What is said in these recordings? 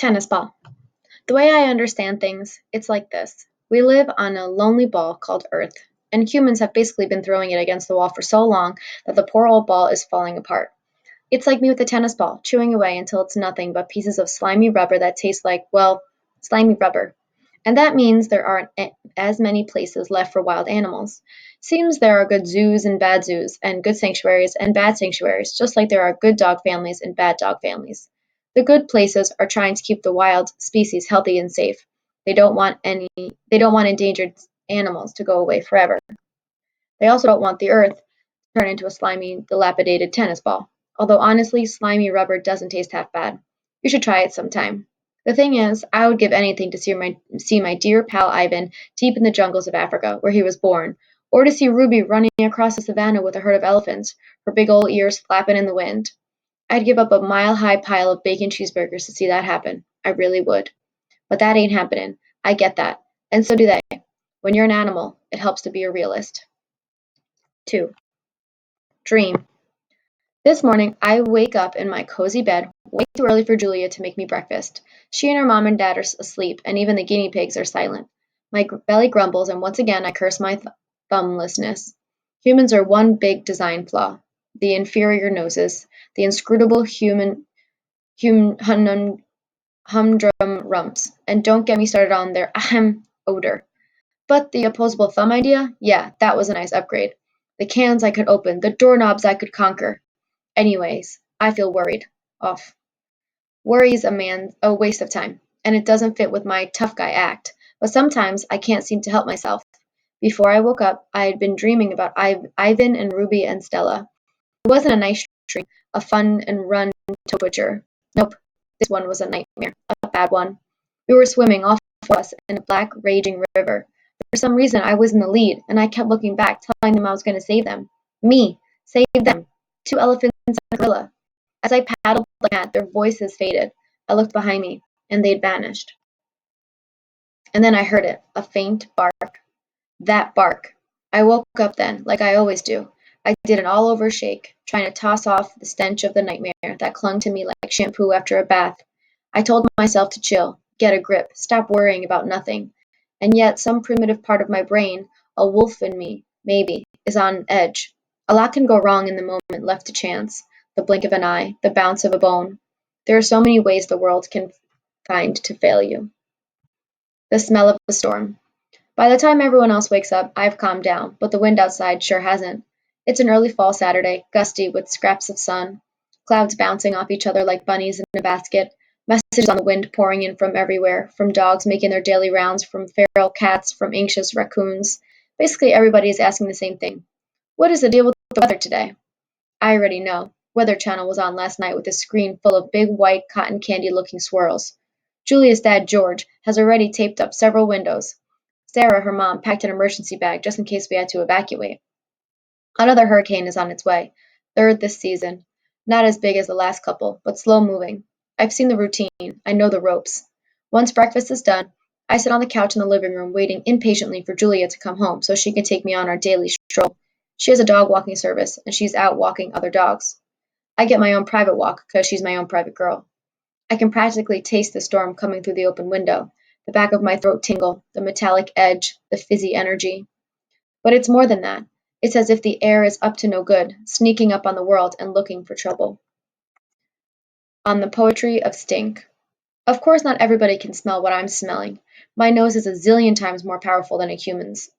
Tennis ball. The way I understand things, it's like this. We live on a lonely ball called Earth, and humans have basically been throwing it against the wall for so long that the poor old ball is falling apart. It's like me with a tennis ball, chewing away until it's nothing but pieces of slimy rubber that taste like, well, slimy rubber. And that means there aren't as many places left for wild animals. Seems there are good zoos and good sanctuaries and bad sanctuaries, just like there are good dog families and bad dog families. The good places are trying to keep the wild species healthy and safe. They don't want endangered animals to go away forever. They also don't want the earth to turn into a slimy, dilapidated tennis ball. Although honestly, slimy rubber doesn't taste half bad. You should try it sometime. The thing is, I would give anything to see my dear pal Ivan deep in the jungles of Africa, where he was born, or to see Ruby running across the savannah with a herd of elephants, her big old ears flapping in the wind. I'd give up a mile-high pile of bacon cheeseburgers to see that happen. I really would. But that ain't happening. I get that. And so do they. When you're an animal, it helps to be a realist. 2. Dream. This morning, I wake up in my cozy bed way too early for Julia to make me breakfast. She and her mom and dad are asleep, and even the guinea pigs are silent. My belly grumbles, and once again I curse my thumblessness. Humans are one big design flaw. The inferior noses, the inscrutable humdrum rumps, and don't get me started on their ahem odor. But the opposable thumb idea? Yeah, that was a nice upgrade. The cans I could open, the doorknobs I could conquer. Anyways, I feel worried. Off. Worry's a waste of time, and it doesn't fit with my tough guy act. But sometimes I can't seem to help myself. Before I woke up, I had been dreaming about Ivan and Ruby and Stella. It wasn't a nice dream, a fun and run toe twitcher. Nope, this one was a nightmare, a bad one. We were swimming off of us in a black, raging river. For some reason, I was in the lead, and I kept looking back, telling them I was going to save them. Me, save them. Two elephants and a gorilla. As I paddled like that, their voices faded. I looked behind me, and they'd vanished. And then I heard it, a faint bark. That bark. I woke up then, like I always do. I did an all-over shake, trying to toss off the stench of the nightmare that clung to me like shampoo after a bath. I told myself to chill, get a grip, stop worrying about nothing. And yet some primitive part of my brain, a wolf in me, maybe, is on edge. A lot can go wrong in the moment left to chance, the blink of an eye, the bounce of a bone. There are so many ways the world can find to fail you. The smell of a storm. By the time everyone else wakes up, I've calmed down, but the wind outside sure hasn't. It's an early fall Saturday, gusty with scraps of sun, clouds bouncing off each other like bunnies in a basket, messages on the wind pouring in from everywhere, from dogs making their daily rounds, from feral cats, from anxious raccoons. Basically, everybody is asking the same thing. What is the deal with the weather today? I already know. Weather Channel was on last night with a screen full of big white cotton candy looking swirls. Julia's dad, George, has already taped up several windows. Sarah, her mom, packed an emergency bag just in case we had to evacuate. Another hurricane is on its way, third this season. Not as big as the last couple, but slow moving. I've seen the routine. I know the ropes. Once breakfast is done, I sit on the couch in the living room waiting impatiently for Julia to come home so she can take me on our daily stroll. She has a dog walking service, and she's out walking other dogs. I get my own private walk because she's my own private girl. I can practically taste the storm coming through the open window, the back of my throat tingle, the metallic edge, the fizzy energy. But it's more than that. It's as if the air is up to no good, sneaking up on the world and looking for trouble. On the poetry of stink. Of course, not everybody can smell what I'm smelling. My nose is a zillion times more powerful than a human's.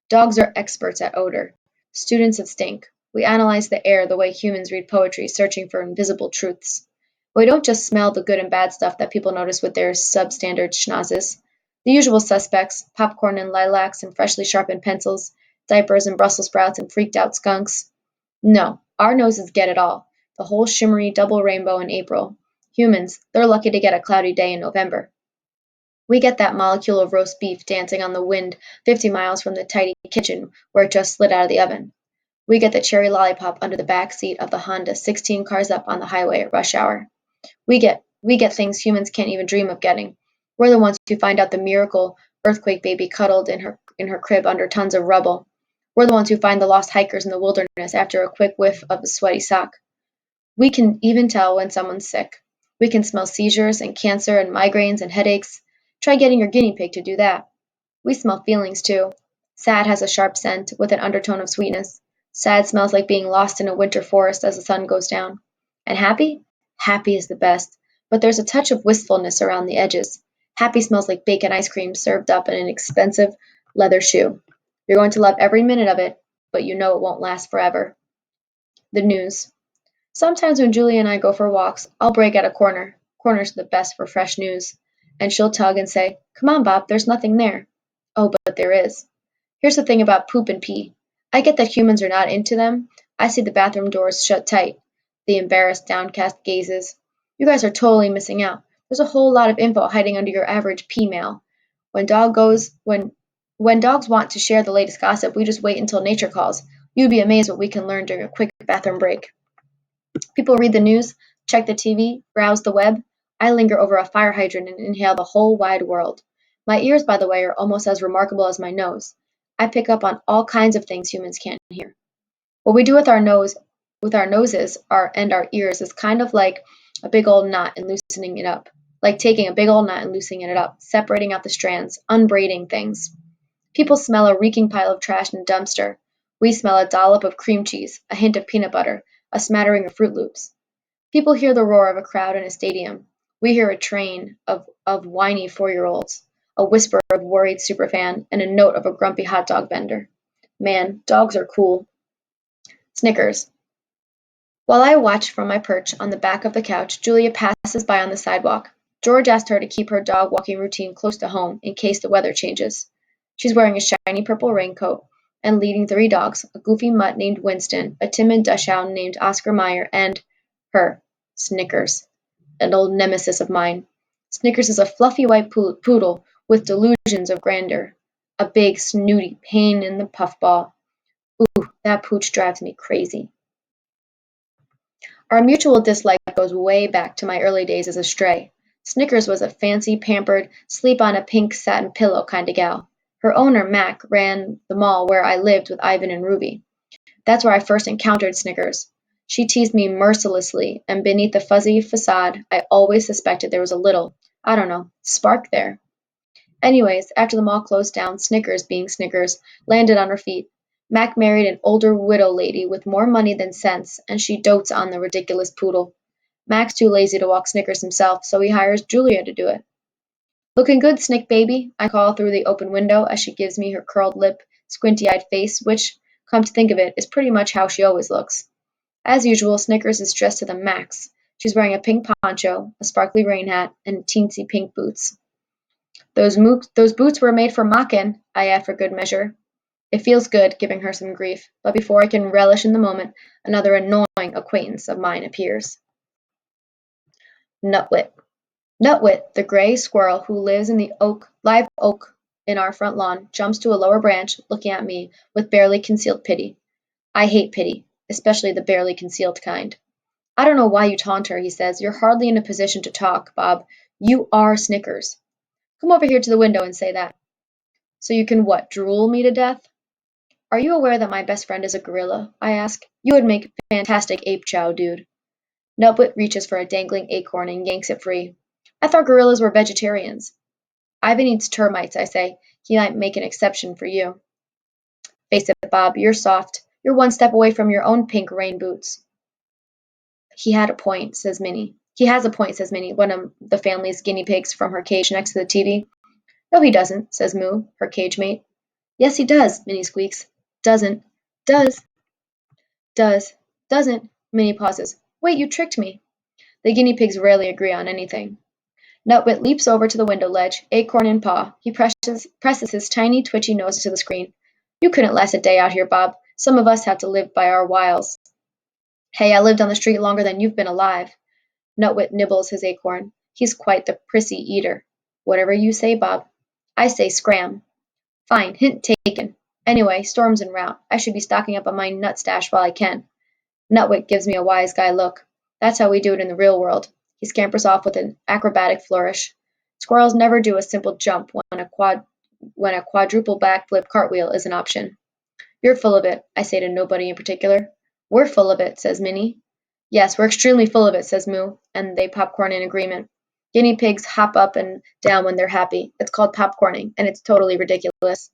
Dogs are experts at odor, students of stink. We analyze the air the way humans read poetry, searching for invisible truths. We don't just smell the good and bad stuff that people notice with their substandard schnozzes. The usual suspects, popcorn and lilacs and freshly sharpened pencils, diapers and Brussels sprouts and freaked out skunks. No, our noses get it all. The whole shimmery double rainbow in April. Humans, they're lucky to get a cloudy day in November. We get that molecule of roast beef dancing on the wind 50 miles from the tidy kitchen where it just slid out of the oven. We get the cherry lollipop under the back seat of the Honda 16 cars up on the highway at rush hour. We get things humans can't even dream of getting. We're the ones who find out the miracle earthquake baby cuddled in her crib under tons of rubble. We're the ones who find the lost hikers in the wilderness after a quick whiff of a sweaty sock. We can even tell when someone's sick. We can smell seizures and cancer and migraines and headaches. Try getting your guinea pig to do that. We smell feelings too. Sad has a sharp scent with an undertone of sweetness. Sad smells like being lost in a winter forest as the sun goes down. And happy? Happy is the best, but there's a touch of wistfulness around the edges. Happy smells like bacon ice cream served up in an expensive leather shoe. You're going to love every minute of it, but you know it won't last forever. The news. Sometimes when Julie and I go for walks, I'll break at a corner. Corners are the best for fresh news. And she'll tug and say, "Come on, Bob, there's nothing there." Oh, but there is. Here's the thing about poop and pee. I get that humans are not into them. I see the bathroom doors shut tight, the embarrassed, downcast gazes. You guys are totally missing out. There's a whole lot of info hiding under your average pee mail. When dog goes when dogs want to share the latest gossip, we just wait until nature calls. You'd be amazed what we can learn during a quick bathroom break. People read the news, check the TV, browse the web. I linger over a fire hydrant and inhale the whole wide world. My ears, by the way, are almost as remarkable as my nose. I pick up on all kinds of things humans can't hear. What we do with our noses, and our ears, is kind of like a big old knot and loosening it up. Like taking a big old knot and loosening it up, separating out the strands, unbraiding things. People smell a reeking pile of trash in a dumpster. We smell a dollop of cream cheese, a hint of peanut butter, a smattering of Fruit Loops. People hear the roar of a crowd in a stadium. We hear a train of whiny 4-year-olds, a whisper of worried superfan, and a note of a grumpy hot dog vendor. Man, dogs are cool. Snickers. While I watch from my perch on the back of the couch, Julia passes by on the sidewalk. George asked her to keep her dog walking routine close to home in case the weather changes. She's wearing a shiny purple raincoat and leading 3 dogs, a goofy mutt named Winston, a timid dachshund named Oscar Mayer, and her, Snickers, an old nemesis of mine. Snickers is a fluffy white poodle with delusions of grandeur, a big, snooty pain in the puffball. Ooh, that pooch drives me crazy. Our mutual dislike goes way back to my early days as a stray. Snickers was a fancy, pampered, sleep on a pink satin pillow kind of gal. Her owner, Mac, ran the mall where I lived with Ivan and Ruby. That's where I first encountered Snickers. She teased me mercilessly, and beneath the fuzzy facade, I always suspected there was a little, I don't know, spark there. Anyways, after the mall closed down, Snickers, being Snickers, landed on her feet. Mac married an older widow lady with more money than sense, and she dotes on the ridiculous poodle. Mac's too lazy to walk Snickers himself, so he hires Julia to do it. "Looking good, Snick baby," I call through the open window as she gives me her curled lip, squinty eyed face, which, come to think of it, is pretty much how she always looks. As usual, Snickers is dressed to the max. She's wearing a pink poncho, a sparkly rain hat, and teensy pink boots. Those boots were made for Macken, I add for good measure. It feels good, giving her some grief, but before I can relish in the moment, another annoying acquaintance of mine appears. Nutwit. Nutwit, the gray squirrel who lives in the live oak in our front lawn, jumps to a lower branch, looking at me with barely concealed pity. I hate pity, especially the barely concealed kind. "I don't know why you taunt her," he says. "You're hardly in a position to talk, Bob. You are Snickers. Come over here to the window and say that. So you can what, drool me to death?" "Are you aware that my best friend is a gorilla?" I ask. "You would make fantastic ape chow, dude." Nutwit reaches for a dangling acorn and yanks it free. "I thought gorillas were vegetarians." "Ivan eats termites," I say. "He might make an exception for you." "Face it, Bob, you're soft. You're one step away from your own pink rain boots." "He had a point," says Minnie. "He has a point," says Minnie, one of the family's guinea pigs from her cage next to the TV. "No, he doesn't," says Moo, her cage mate. "Yes, he does," Minnie squeaks. "Doesn't. Does. Does. Doesn't." Minnie pauses. "Wait, you tricked me." The guinea pigs rarely agree on anything. Nutwit leaps over to the window ledge, acorn in paw. He presses his tiny, twitchy nose to the screen. "You couldn't last a day out here, Bob. Some of us have to live by our wiles." "Hey, I lived on the street longer than you've been alive." Nutwit nibbles his acorn. He's quite the prissy eater. "Whatever you say, Bob." "I say scram." "Fine, hint taken. Anyway, storm's en route. I should be stocking up on my nut stash while I can." Nutwit gives me a wise guy look. That's how we do it in the real world. He scampers off with an acrobatic flourish. Squirrels never do a simple jump when a quadruple backflip cartwheel is an option. "You're full of it," I say to nobody in particular. "We're full of it," says Minnie. Yes, we're extremely full of it, says Moo, and they popcorn in agreement. Guinea pigs hop up and down when they're happy. It's called popcorning, and it's totally ridiculous.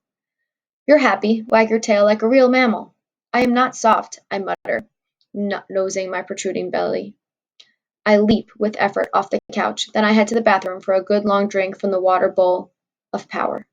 You're happy, wag your tail like a real mammal. I am not soft, I mutter, nosing my protruding belly. I leap with effort off the couch, then I head to the bathroom for a good long drink from the water bowl of power.